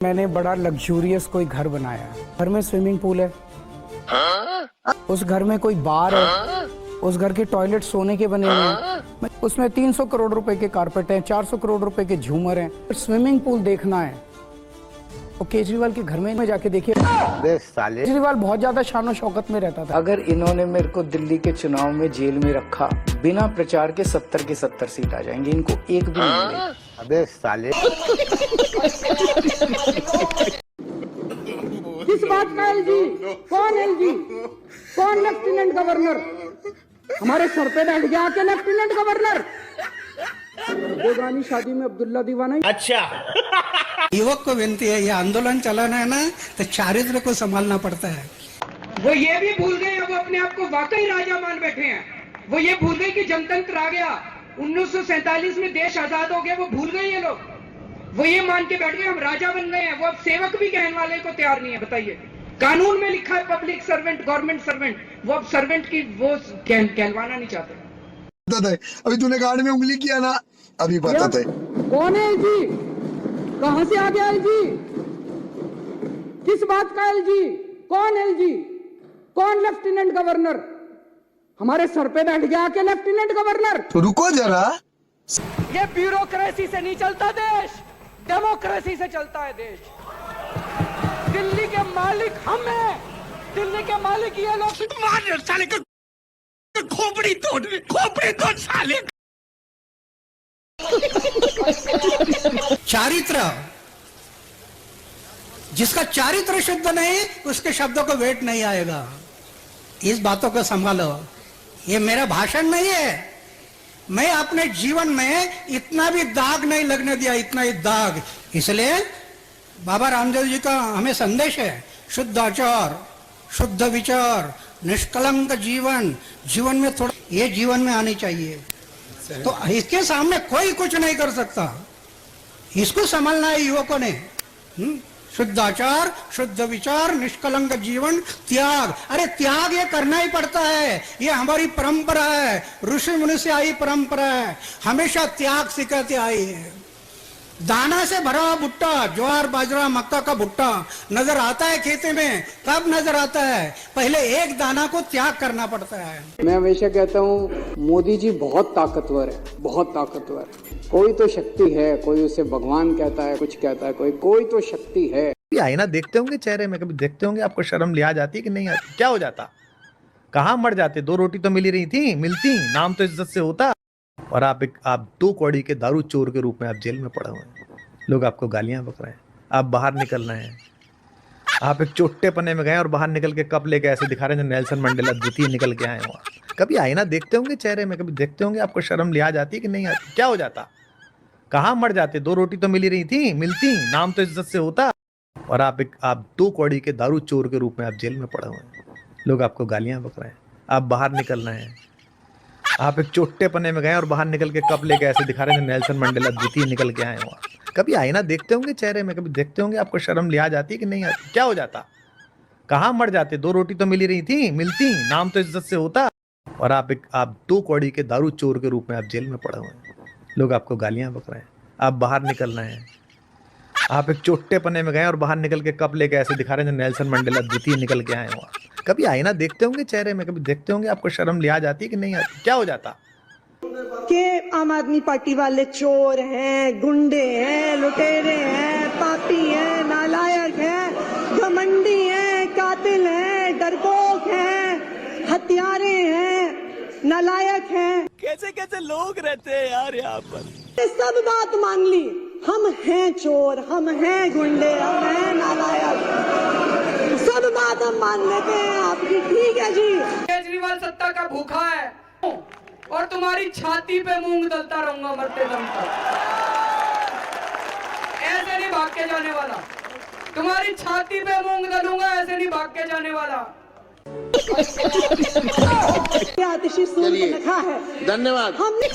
मैंने बड़ा लग्जूरियस कोई घर बनाया है। घर में स्विमिंग पूल है, उस घर में कोई बार है, उस घर के टॉयलेट सोने के बने हुए हैं, उसमें 300 करोड़ रुपए के कारपेट हैं, 400 करोड़ रुपए के झूमर हैं। स्विमिंग पूल देखना है तो केजरीवाल के घर में जाके देखिए। केजरीवाल बहुत ज्यादा शानो शौकत में रहता था। अगर इन्होंने मेरे को दिल्ली के चुनाव में जेल में रखा, बिना प्रचार के 70 के 70 सीट आ जाएंगे, इनको एक भी नहीं मिलेगी। अबे साले किस बात का एलजी? कौन एलजी? कौन लेफ्टिनेंट गवर्नर? हमारे सर पे बैठ गया के लेफ्टिनेंट गवर्नर। बेगानी शादी में अब्दुल्ला दीवाना। अच्छा युवक को विनती है, ये आंदोलन चलाना है ना तो चारित्र को संभालना पड़ता है। वो ये भी भूल गए, वो अपने आप को वाकई राजा मान बैठे हैं। वो ये भूल गए कि जनतंत्र आ गया, 1947 में देश आजाद हो गया, वो भूल गए ये लोग। वो ये मान के बैठ गए हम राजा बन गए हैं। वो अब सेवक भी कहने वाले को तैयार नहीं है। बताइए, कानून में लिखा है पब्लिक सर्वेंट, गवर्नमेंट सर्वेंट, वो अब सर्वेंट की वो कहलवाना नहीं चाहते। अभी तूने गाड़ी में उंगली किया ना, अभी बता दे कौन है एलजी? कहां से आ गया एलजी? किस बात का एलजी? कौन एलजी? कौन लेफ्टिनेंट गवर्नर? हमारे सर पे बैठ गया के लेफ्टिनेंट गवर्नर। तो रुको जरा, ये ब्यूरोक्रेसी से नहीं चलता देश, डेमोक्रेसी से चलता है देश। दिल्ली के मालिक हम हैं, दिल्ली के मालिक ये लोग। मार साले का खोपड़ी तोड़ साले। चारित्र, जिसका चारित्र शुद्ध नहीं उसके शब्दों को वेट नहीं आएगा। इस बातों को संभालो। ये मेरा भाषण नहीं है। मैं अपने जीवन में इतना भी दाग नहीं लगने दिया, इतना ही दाग। इसलिए बाबा रामदेव जी का हमें संदेश है, शुद्ध आचार, शुद्ध विचार, निष्कलंक जीवन। जीवन में थोड़ा ये जीवन में आनी चाहिए। तो इसके सामने कोई कुछ नहीं कर सकता। इसको संभालना है युवकों ने। शुद्ध आचार, शुद्ध विचार, निष्कलंक जीवन, त्याग। अरे त्याग ये करना ही पड़ता है, ये हमारी परंपरा है, ऋषि मुनि से आई परंपरा है। हमेशा त्याग सिखाते आई है। दाना से भरा हुआ भुट्टा, ज्वार बाजरा मक्का का भुट्टा नजर आता है खेती में, कब नजर आता है? पहले एक दाना को त्याग करना पड़ता है। मैं हमेशा कहता हूँ मोदी जी बहुत ताकतवर है, बहुत ताकतवर। कोई तो शक्ति है, कोई उसे भगवान कहता है, कुछ कहता है, कोई तो शक्ति है। आईना देखते होंगे चेहरे में, कभी देखते होंगे आपको शर्म लिया जाती है कि नहीं आती? क्या हो जाता? कहाँ मर जाते? 2 रोटी तो मिली रही थी, मिलती, नाम तो इज्जत से होता। और आप 2 कौड़ी के दारू चोर के रूप में आप जेल में पड़े हुए हैं। लोग आपको गालियां बक रहे हैं, आप बाहर निकल रहे हैं। आप एक चोट्टे पने में गए और बाहर निकल के कप लेके ऐसे दिखा रहे हैं नेल्सन मंडेला द्वितीय निकल के आए हुआ। कभी आईना देखते होंगे चेहरे में, कभी देखते होंगे आपको शर्म लिया जाती है कि नहीं आती? क्या हो जाता? कहाँ मर जाते? 2 रोटी तो मिली रही थी, मिलती, नाम तो इज्जत से होता। और आप 2 कौड़ी के दारू चोर के रूप में आप जेल में पड़े हुए हैं। लोग आपको गालियां बक रहे हैं, आप बाहर निकल रहे हैं। आप एक चोट्टे पने में गए और बाहर निकल के कप लेके ऐसे दिखा रहे हैं नेल्सन मंडेला द्वितीय निकल के आए हुआ। कभी आईना देखते होंगे चेहरे में, कभी देखते होंगे आपको शर्म लिया जाती है कि नहीं आती? क्या हो जाता? कहाँ मर जाते? 2 रोटी तो मिली रही थी, मिलती, नाम तो इज्जत से होता। और आप 2 कौड़ी के दारू चोर के रूप में आप जेल में पड़े हुए हैं। लोग आपको गालियां बक रहे हैं, आप बाहर निकल रहे हैं। आप एक चोट्टे पने में गए और बाहर निकल के कप लेके ऐसे दिखा रहे हैं नेल्सन मंडेला द्वितीय निकल के आए हुआ। कभी आईना देखते होंगे चेहरे में, कभी देखते होंगे आपको शर्म लिया जाती है कि नहीं आती? क्या हो जाता? कि आम आदमी पार्टी वाले चोर हैं, गुंडे हैं, लुटेरे हैं, पापी हैं, नालायक हैं, घमंडी हैं, कातिल हैं, डरपोक हैं, हत्यारे हैं, नालायक हैं। कैसे कैसे लोग रहते हैं यार यहाँ पर। सब बात मान ली, हम हैं चोर, हम हैं गुंडे, हम हैं नालायक, सब बात हम मान लेते हैं आपकी। ठीक है जी। केजरीवाल सत्ता का भूखा है और तुम्हारी छाती पे मूंग दलता रहूंगा मरते दम तक। ऐसे नहीं भाग के जाने वाला, तुम्हारी छाती पे मूंग दलूंगा, ऐसे नहीं भाग के जाने वाला। आतिशी सूरज लिखा है। धन्यवाद। हमने